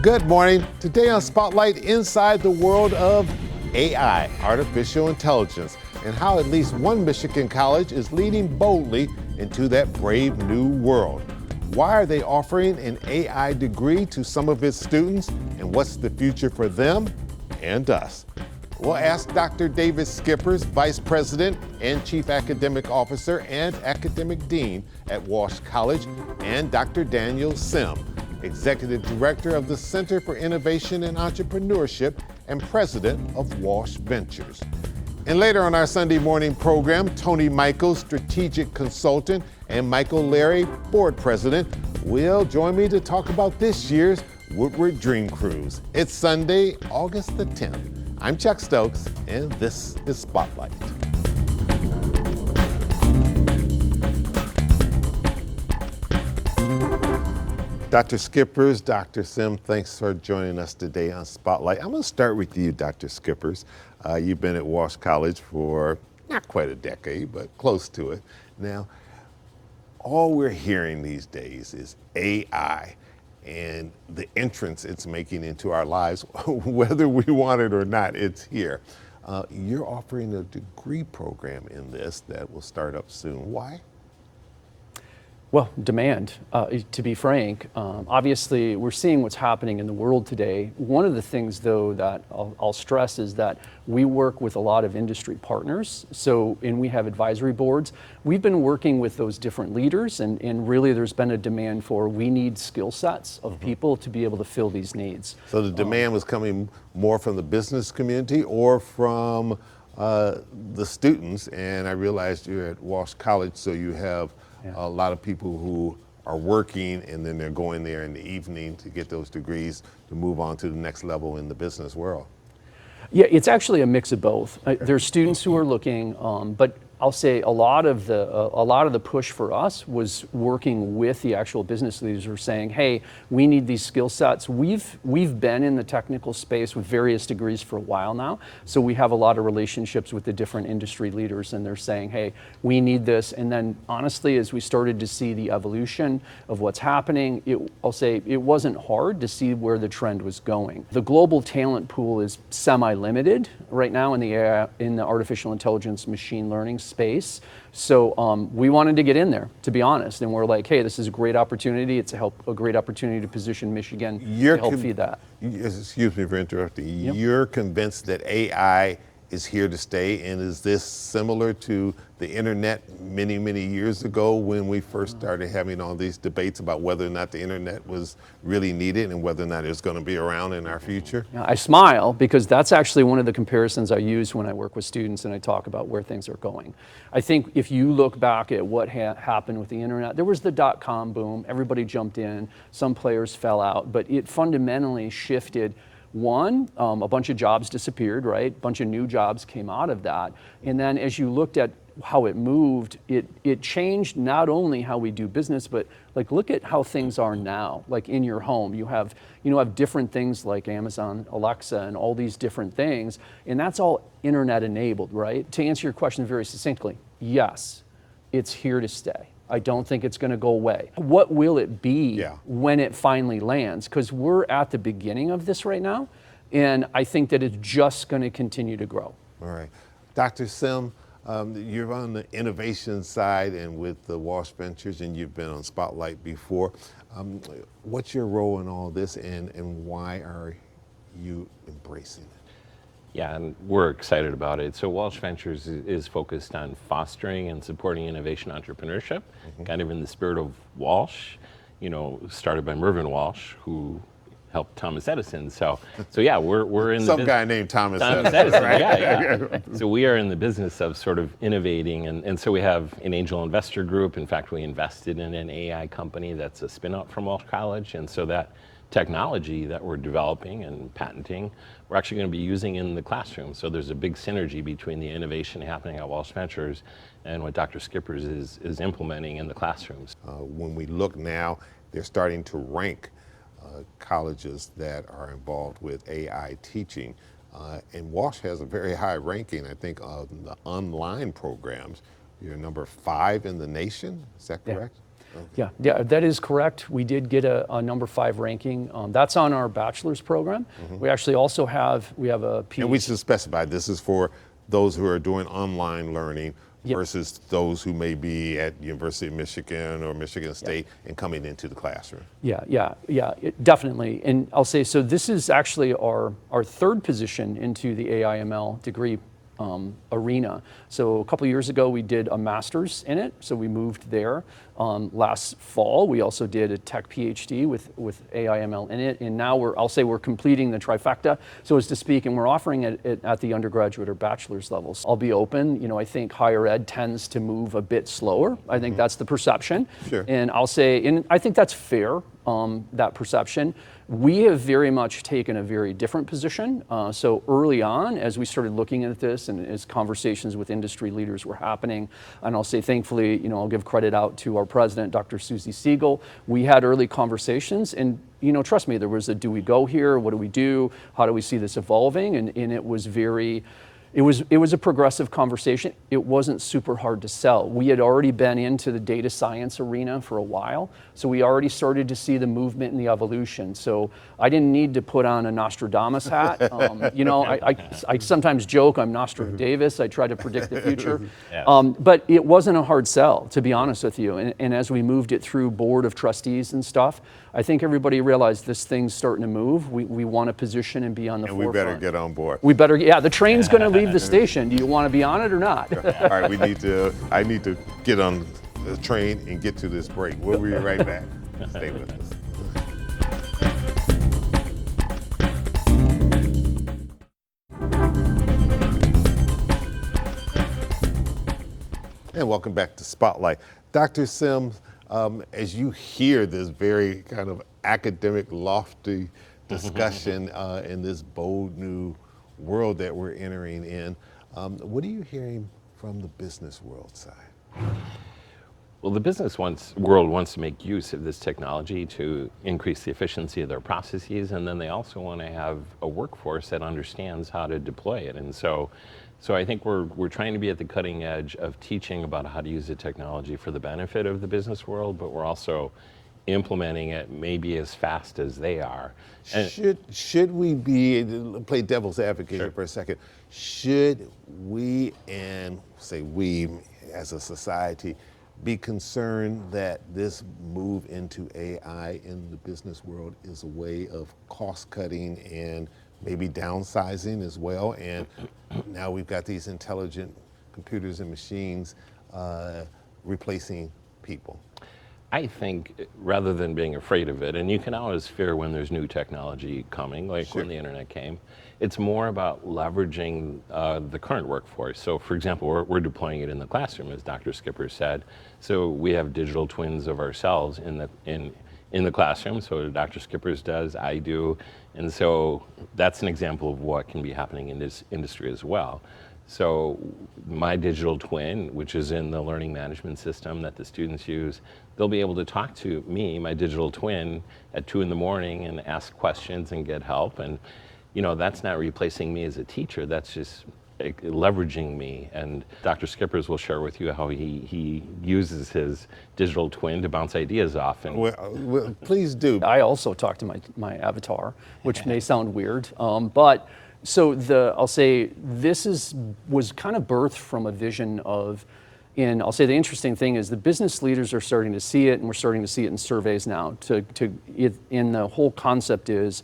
Good morning. Today on Spotlight, inside the world of AI, artificial intelligence, and how at least one Michigan college is leading boldly into that brave new world. Why are they offering an AI degree to some of its students, and what's the future for them and us? We'll ask Dr. David Skippers, Vice President and Chief Academic Officer and Academic Dean at Walsh College, and Dr. Daniel Sim, Executive Director of the Center for Innovation and Entrepreneurship and President of Walsh Ventures. And later on our Sunday morning program, Tony Michaels, Strategic Consultant, and Michael Larry, Board President, will join me to talk about this year's Woodward Dream Cruise. It's Sunday, August the 10th. I'm Chuck Stokes, and this is Spotlight. Dr. Skippers, Dr. Sim, thanks for joining us today on Spotlight. I'm going to start with you, Dr. Skippers. You've been at Walsh College for not quite a decade, but close to it. Now, all we're hearing these days is AI and the entrance it's making into our lives, whether we want it or not, it's here. You're offering a degree program in this that will start up soon. Why? Well, demand, to be frank. Obviously, we're seeing what's happening in the world today. One of the things, though, that I'll stress is that we work with a lot of industry partners. And we have advisory boards. We've been working with those different leaders, and really there's been a demand for, we need skill sets of people to be able to fill these needs. So the demand was coming more from the business community or from the students? And I realized you're at Walsh College, so you have a lot of people who are working and then they're going there in the evening to get those degrees to move on to the next level in the business world. Yeah, it's actually a mix of both. There's students who are looking, but I'll say a lot of the push for us was working with the actual business leaders who are saying, hey, we need these skill sets. We've been in the technical space with various degrees for a while now, so we have a lot of relationships with the different industry leaders, and they're saying, hey, we need this. And then honestly, as we started to see the evolution of what's happening, I'll say it wasn't hard to see where the trend was going. The global talent pool is semi-limited right now in the artificial intelligence machine learning space. So we wanted to get in there, to be honest, and we're like, hey, this is a great opportunity. It's a great opportunity to position Michigan to help feed that. Excuse me for interrupting. Yep. You're convinced that AI is here to stay, and is this similar to the internet many, many years ago when we first started having all these debates about whether or not the internet was really needed and whether or not it's going to be around in our future? I smile because that's actually one of the comparisons I use when I work with students and I talk about where things are going. I think if you look back at what happened with the internet, there was the dot-com boom, everybody jumped in, some players fell out, but it fundamentally shifted. One, a bunch of jobs disappeared, right? A bunch of new jobs came out of that. And then as you looked at how it moved, it changed not only how we do business, but like look at how things are now, like in your home. You have different things like Amazon, Alexa, and all these different things, and that's all internet enabled, right? To answer your question very succinctly, yes, it's here to stay. I don't think it's going to go away. What will it be when it finally lands? Because we're at the beginning of this right now, and I think that it's just going to continue to grow. All right. Dr. Sim, you're on the innovation side and with the Walsh Ventures, and you've been on Spotlight before. What's your role in all this, and why are you embracing it? Yeah, and we're excited about it. So Walsh Ventures is focused on fostering and supporting innovation entrepreneurship, kind of in the spirit of Walsh, started by Mervyn Walsh, who helped Thomas Edison. So yeah, we're in some guy named Thomas Edison, right? Yeah. So we are in the business of sort of innovating, and so we have an angel investor group. In fact, we invested in an AI company that's a spin-out from Walsh College, and so that technology that we're developing and patenting, we're actually going to be using in the classroom. So there's a big synergy between the innovation happening at Walsh Ventures and what Dr. Skippers is implementing in the classrooms. When we look now, they're starting to rank colleges that are involved with AI teaching. And Walsh has a very high ranking, I think, of the online programs. You're number 5 in the nation, is that correct? Yeah, yeah, that is correct. We did get a number 5 ranking. That's on our bachelor's program. We actually also have a PhD. And we should specify this is for those who are doing online learning versus those who may be at University of Michigan or Michigan State and coming into the classroom. Yeah, definitely. And I'll say, so this is actually our 3rd position into the AI/ML degree arena. So a couple years ago, we did a master's in it, so we moved there. Last fall, we also did a tech PhD with AI/ML in it, and now I'll say we're completing the trifecta, so as to speak, and we're offering it at the undergraduate or bachelor's levels. I'll be open, I think higher ed tends to move a bit slower. I think that's the perception. Sure. And I'll say, and I think that's fair, that perception. We have very much taken a very different position. So early on, as we started looking at this and as conversations with industry leaders were happening, and I'll say thankfully, I'll give credit out to our president, Dr. Susie Siegel. We had early conversations, and trust me, there was a, do we go here? What do we do? How do we see this evolving? And it was very, it was a progressive conversation. It wasn't super hard to sell. We had already been into the data science arena for a while, so we already started to see the movement and the evolution. So I didn't need to put on a Nostradamus hat. I sometimes joke I'm Nostradamus. I try to predict the future. But it wasn't a hard sell, to be honest with you. And as we moved it through board of trustees and stuff, I think everybody realized this thing's starting to move. We want to position and be on the forefront. And we better get on board. We better, the train's going to leave the station. Do you want to be on it or not? All right, I need to get on the train and get to this break. We'll be right back. Stay with us. And welcome back to Spotlight. Dr. Sims, as you hear this very kind of academic, lofty discussion in this bold new world that we're entering in, what are you hearing from the business world side? Well, the business world wants to make use of this technology to increase the efficiency of their processes, and then they also want to have a workforce that understands how to deploy it. And so I think we're trying to be at the cutting edge of teaching about how to use the technology for the benefit of the business world, but we're also implementing it maybe as fast as they are. And should we be, play devil's advocate for a second, should we, and say we as a society, be concerned that this move into AI in the business world is a way of cost cutting and maybe downsizing as well? And now we've got these intelligent computers and machines replacing people. I think rather than being afraid of it, and you can always fear when there's new technology coming, like when the internet came, it's more about leveraging the current workforce. So for example, we're deploying it in the classroom, as Dr. Skipper said. So we have digital twins of ourselves in the classroom. So Dr. Skipper's does, I do. And so that's an example of what can be happening in this industry as well. So my digital twin, which is in the learning management system that the students use, they'll be able to talk to me, my digital twin, at 2 in the morning and ask questions and get help. And that's not replacing me as a teacher, that's just leveraging me. And Dr. Skippers will share with you how he uses his digital twin to bounce ideas off. And well, please do. I also talk to my avatar, which may sound weird, but so I'll say this was kind of birthed from a vision of, and I'll say the interesting thing is the business leaders are starting to see it, and we're starting to see it in surveys now. In the whole concept is,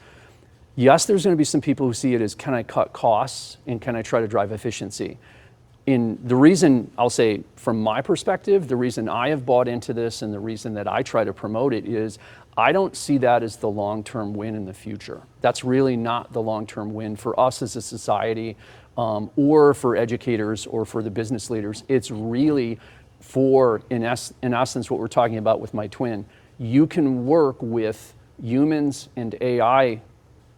yes, there's going to be some people who see it as, can I cut costs and can I try to drive efficiency? In the reason, I'll say from my perspective, the reason I have bought into this and the reason that I try to promote it is I don't see that as the long-term win in the future. That's really not the long-term win for us as a society, or for educators or for the business leaders. It's really for, in essence, what we're talking about with my twin. You can work with humans and AI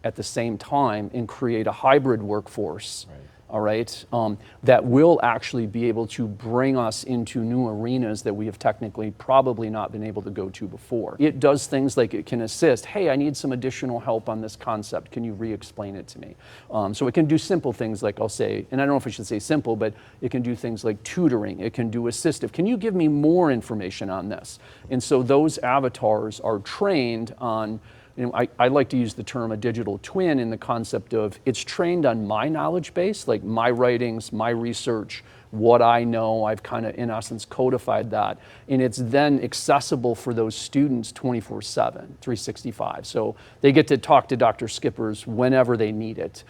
at the same time and create a hybrid workforce. all right, that will actually be able to bring us into new arenas that we have technically probably not been able to go to before. It does things like it can assist, hey, I need some additional help on this concept. Can you re-explain it to me? So it can do simple things like I'll say, and I don't know if I should say simple, but it can do things like tutoring. It can do assistive. Can you give me more information on this? And so those avatars are trained on, I like to use the term a digital twin in the concept of it's trained on my knowledge base, like my writings, my research, what I know. I've kind of, in essence, codified that. And it's then accessible for those students 24/7, 365. So they get to talk to Dr. Skippers whenever they need it.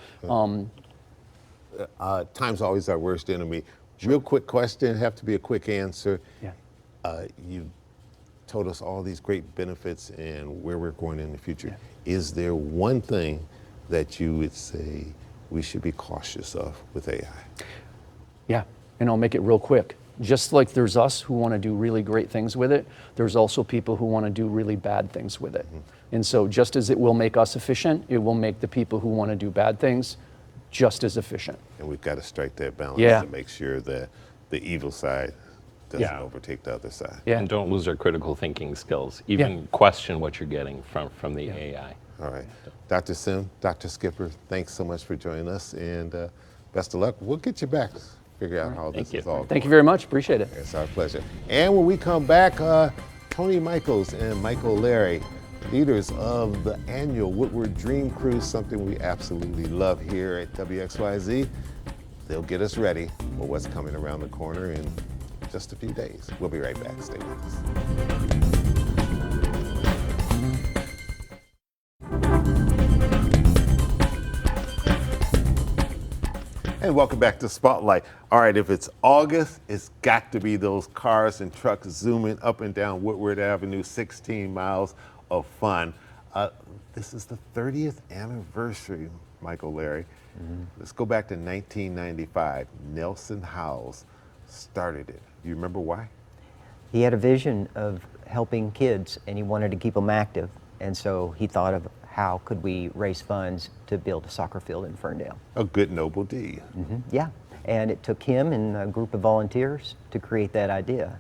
Time's always our worst enemy. Real quick question, have to be a quick answer. Yeah. You told us all these great benefits and where we're going in the future. Yeah. Is there one thing that you would say we should be cautious of with AI? Yeah, and I'll make it real quick. Just like there's us who want to do really great things with it, there's also people who want to do really bad things with it. Mm-hmm. And so just as it will make us efficient, it will make the people who want to do bad things just as efficient. And we've got to strike that balance to make sure that the evil side doesn't overtake the other side. Yeah. And don't lose our critical thinking skills. Even question what you're getting from the AI. All right. Dr. Sim, Dr. Skipper, thanks so much for joining us, and best of luck. We'll get you back, figure out how this is all going. Thank you very much. Appreciate it. It's our pleasure. And when we come back, Tony Michaels and Michael Larry, leaders of the annual Woodward Dream Cruise, something we absolutely love here at WXYZ. They'll get us ready for what's coming around the corner in just a few days. We'll be right back. Stay with us. And welcome back to Spotlight. All right, if it's August, it's got to be those cars and trucks zooming up and down Woodward Avenue, 16 miles of fun. This is the 30th anniversary, Michael Larry. Mm-hmm. Let's go back to 1995. Nelson Howes started it. You remember why? He had a vision of helping kids and he wanted to keep them active. And so he thought of how could we raise funds to build a soccer field in Ferndale. A good, noble deed. Mm-hmm. Yeah, and it took him and a group of volunteers to create that idea.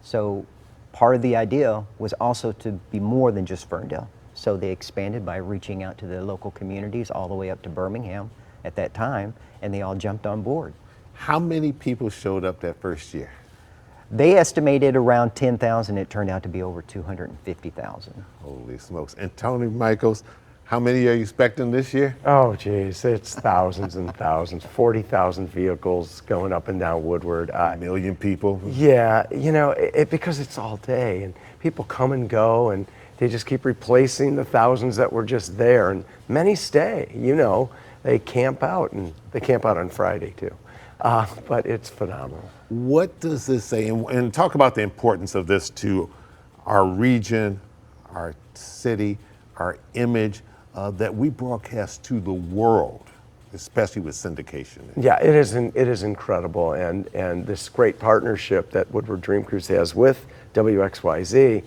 So part of the idea was also to be more than just Ferndale. So they expanded by reaching out to the local communities all the way up to Birmingham at that time, and they all jumped on board. How many people showed up that first year? They estimated around 10,000. It turned out to be over 250,000. Holy smokes. And Tony Michaels, how many are you expecting this year? Oh, geez, it's thousands and thousands, 40,000 vehicles going up and down Woodward. A million people? Yeah, you know, because it's all day and people come and go and they just keep replacing the thousands that were just there, and many stay, you know. They camp out, and they camp out on Friday too. But it's phenomenal. What does this say? And talk about the importance of this to our region, our city, our image, that we broadcast to the world, especially with syndication. Yeah, it is incredible, and this great partnership that Woodward Dream Cruise has with WXYZ.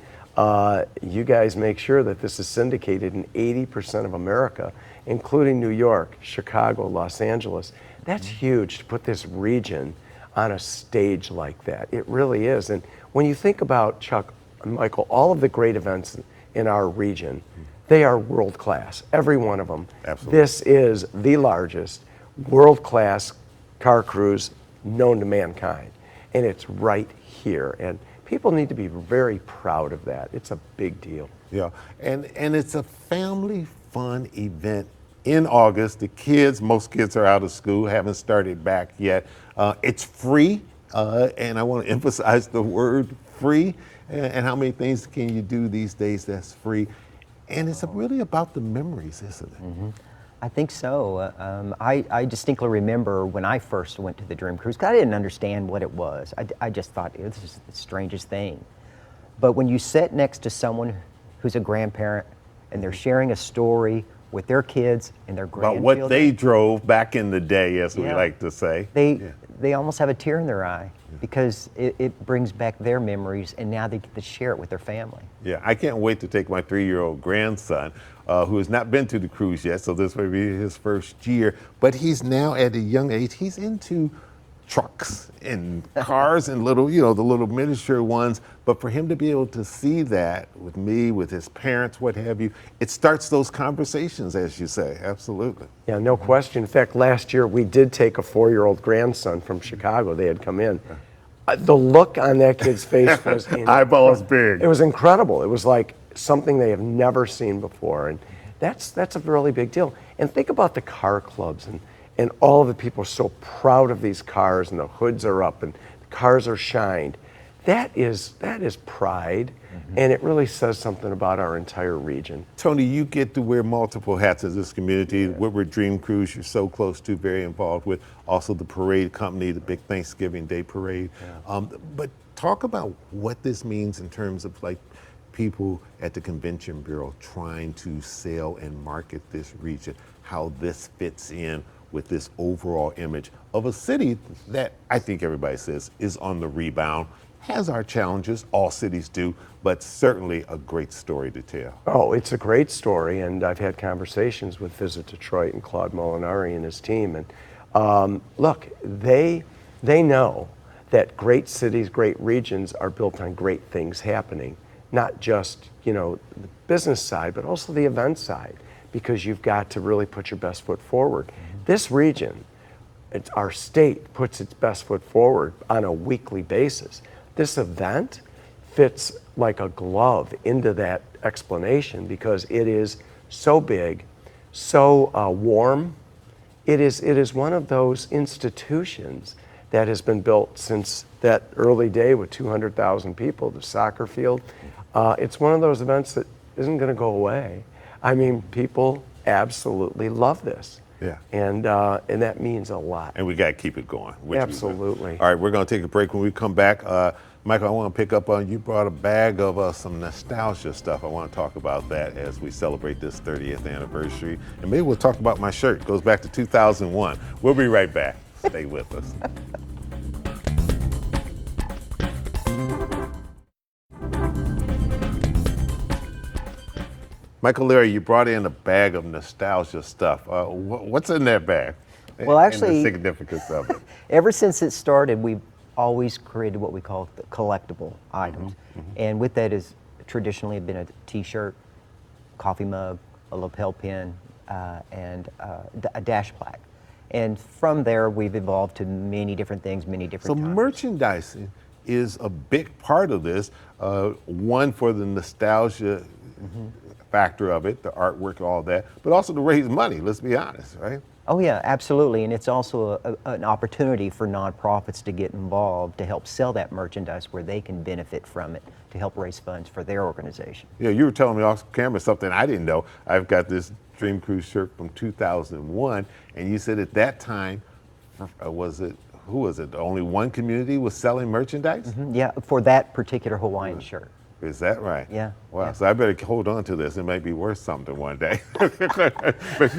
You guys make sure that this is syndicated in 80% of America, including New York, Chicago, Los Angeles. That's huge to put this region on a stage like that. It really is. And when you think about, Chuck and Michael, all of the great events in our region, they are world class, every one of them. Absolutely. This is the largest world class car cruise known to mankind. And it's right here. And people need to be very proud of that. It's a big deal. Yeah, and it's a family fun event in August. Most kids are out of school, haven't started back yet. It's free, and I want to emphasize the word free, and how many things can you do these days that's free? And it's really about the memories, isn't it? Mm-hmm. I think so. I distinctly remember when I first went to the Dream Cruise, because I didn't understand what it was. I just thought, this is the strangest thing. But when you sit next to someone who's a grandparent and they're sharing a story with their kids and their grandchildren. About what they drove back in the day, as we like to say. they almost have a tear in their eye because it brings back their memories, and now they get to share it with their family. Yeah, I can't wait to take my 3-year-old grandson, who has not been to the cruise yet, so this will be his first year, but he's now at a young age, he's into trucks and cars and little, you know, the little miniature ones. But for him to be able to see that with me, with his parents, what have you, it starts those conversations, as you say. Absolutely. Yeah, no question. In fact, last year we did take a 4-year-old grandson from Chicago. They had come in. The look on that kid's face was eyeballs big. It was incredible. It was like something they have never seen before, and that's a really big deal. And think about the car clubs, and all of the people are so proud of these cars, and the hoods are up, and the cars are shined. That is pride, and it really says something about our entire region. Tony, you get to wear multiple hats as this community. Woodward Dream Cruise, you're so close to, very involved with. Also the parade company, the big Thanksgiving Day parade. But talk about what this means in terms of like people at the Convention Bureau trying to sell and market this region, how this fits in with this overall image of a city that I think everybody says is on the rebound, has our challenges, all cities do, but certainly a great story to tell. Oh, it's a great story, and I've had conversations with Visit Detroit and Claude Molinari and his team, and look, they know that great cities, great regions are built on great things happening, not just, you know, the business side, but also the event side, because you've got to really put your best foot forward. This region, our state puts its best foot forward on a weekly basis. This event fits like a glove into that explanation because it is so big, so warm. It is one of those institutions that has been built since that early day with 200,000 people, the soccer field. It's one of those events that isn't going to go away. I mean, people absolutely love this. Yeah. And that means a lot. And we got to keep it going. Absolutely. All right, we're going to take a break. When we come back, Michael, I want to pick up on, you brought a bag of some nostalgia stuff. I want to talk about that as we celebrate this 30th anniversary. And maybe we'll talk about my shirt. It goes back to 2001. We'll be right back. Stay with us. Michael Leary, you brought in a bag of nostalgia stuff. What's in that bag? Well, actually, and the significance of it. Ever since it started, we've always created what we call the collectible items. And with that is traditionally been a t-shirt, coffee mug, a lapel pin, and a dash plaque. And from there, we've evolved to many different things, many different So times. merchandising is a big part of this. One, for the nostalgia factor of it, the artwork, all that, but also to raise money, let's be honest, right? Oh yeah, absolutely, and it's also an opportunity for nonprofits to get involved to help sell that merchandise where they can benefit from it to help raise funds for their organization. Yeah, you were telling me off camera something I didn't know. I've got this Dream Cruise shirt from 2001, and you said at that time, who was it? Only one community was selling merchandise? Yeah, for that particular Hawaiian shirt. Is that right? Yeah. Wow, yeah. so I better hold on to this. It might be worth something one day.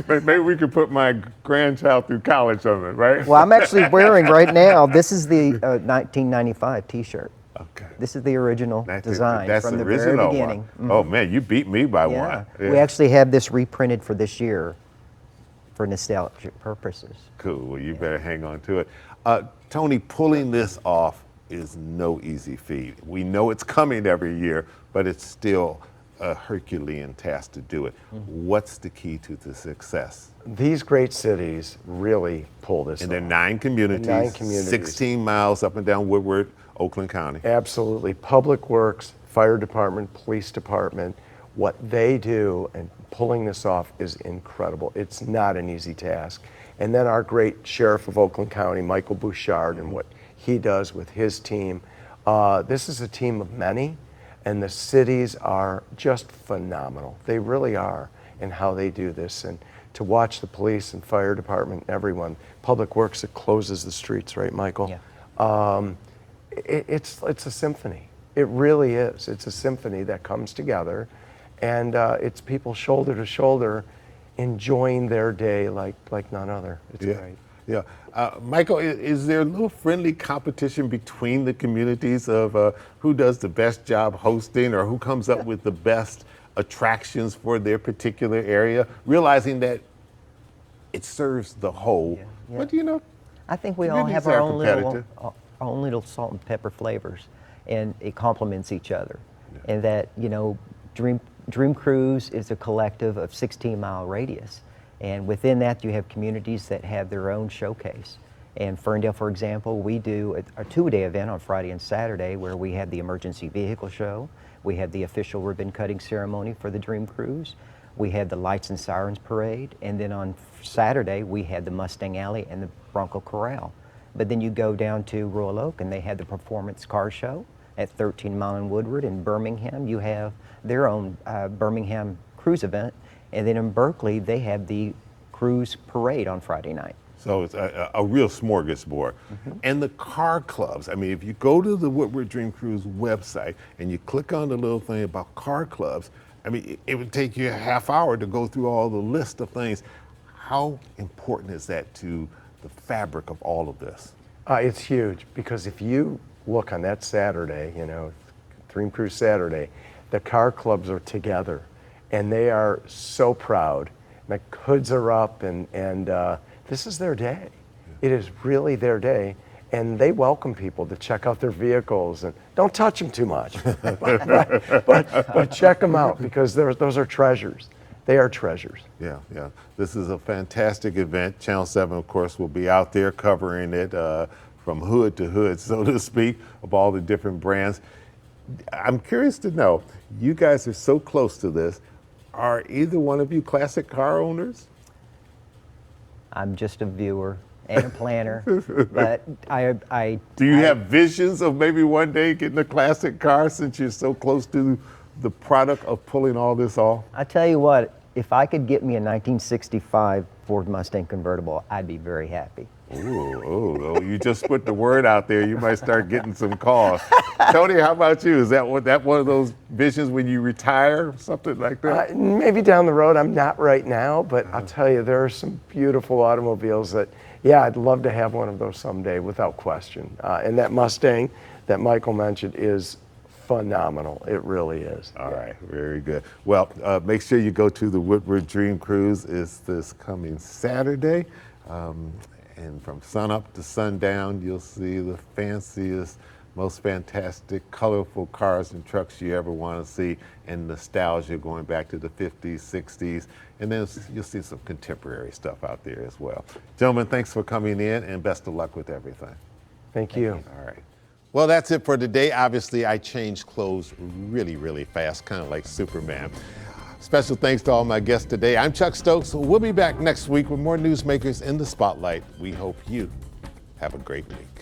Maybe we could put my grandchild through college on it, right? Well, I'm actually wearing right now, this is the 1995 t-shirt. Okay. This is the original design That's from the original very beginning. One. Oh man, you beat me by one. We actually have this reprinted for this year for nostalgic purposes. Cool, well you better hang on to it. Tony, pulling this off is no easy feat. We know it's coming every year, but it's still a Herculean task to do it. What's the key to the success? These great cities really pull this off. And there are 9 communities, 16 miles up and down Woodward, Oakland County. Absolutely. Public Works, Fire Department, Police Department, what they do and pulling this off is incredible. It's not an easy task. And then our great Sheriff of Oakland County, Michael Bouchard, and what he does with his team. This is a team of many, and the cities are just phenomenal. They really are in how they do this. And to watch the police and fire department, everyone, Public Works that closes the streets, right, Michael? Yeah. It's a symphony. It really is. It's a symphony that comes together, and it's people shoulder to shoulder enjoying their day like none other. It's great. Yeah. Michael, is there a little friendly competition between the communities of who does the best job hosting or who comes up with the best attractions for their particular area, realizing that it serves the whole? Yeah. But you know, I think we all have communities our own little salt and pepper flavors, and it complements each other. And that, you know, Dream Cruise is a collective of 16-mile radius. And within that, you have communities that have their own showcase. And Ferndale, for example, we do a two-day event on Friday and Saturday where we have the emergency vehicle show, we have the official ribbon cutting ceremony for the Dream Cruise, we had the Lights and Sirens Parade, and then on Saturday we had the Mustang Alley and the Bronco Corral. But then you go down to Royal Oak and they had the performance car show. At 13 Mile and Woodward in Birmingham, you have their own Birmingham cruise event. And then in Berkeley, they have the cruise parade on Friday night. So it's a real smorgasbord. And the car clubs, I mean, if you go to the Woodward Dream Cruise website and you click on the little thing about car clubs, I mean, it would take you a half hour to go through all the list of things. How important is that to the fabric of all of this? It's huge, because if you look on that Saturday, you know, Dream Cruise Saturday, the car clubs are together. And they are so proud. The hoods are up, and this is their day. It is really their day, and they welcome people to check out their vehicles, and don't touch them too much, but check them out, because those are treasures. They are treasures. Yeah, yeah. This is a fantastic event. Channel 7, of course, will be out there covering it from hood to hood, so to speak, of all the different brands. I'm curious to know, you guys are so close to this. Are either one of you classic car owners? I'm just a viewer and a planner, but Do you have visions of maybe one day getting a classic car since you're so close to the product of pulling all this off? I tell you what, if I could get me a 1965 Ford Mustang convertible, I'd be very happy. Oh, you just put the word out there. You might start getting some calls. Tony, how about you? Is that one of those visions when you retire, something like that? Maybe down the road. I'm not right now, but I'll tell you, there are some beautiful automobiles that, yeah, I'd love to have one of those someday, without question. And that Mustang that Michael mentioned is phenomenal. It really is. All right, very good. Well, make sure you go to the Woodward Dream Cruise. It's this coming Saturday. And from sun up to sundown, you'll see the fanciest, most fantastic, colorful cars and trucks you ever want to see, and nostalgia going back to the 50s, 60s, and then you'll see some contemporary stuff out there as well. Gentlemen, thanks for coming in, and best of luck with everything. Thank you. All right. Well, that's it for today. Obviously, I changed clothes really, really fast, kind of like Superman. Special thanks to all my guests today. I'm Chuck Stokes. We'll be back next week with more newsmakers in the spotlight. We hope you have a great week.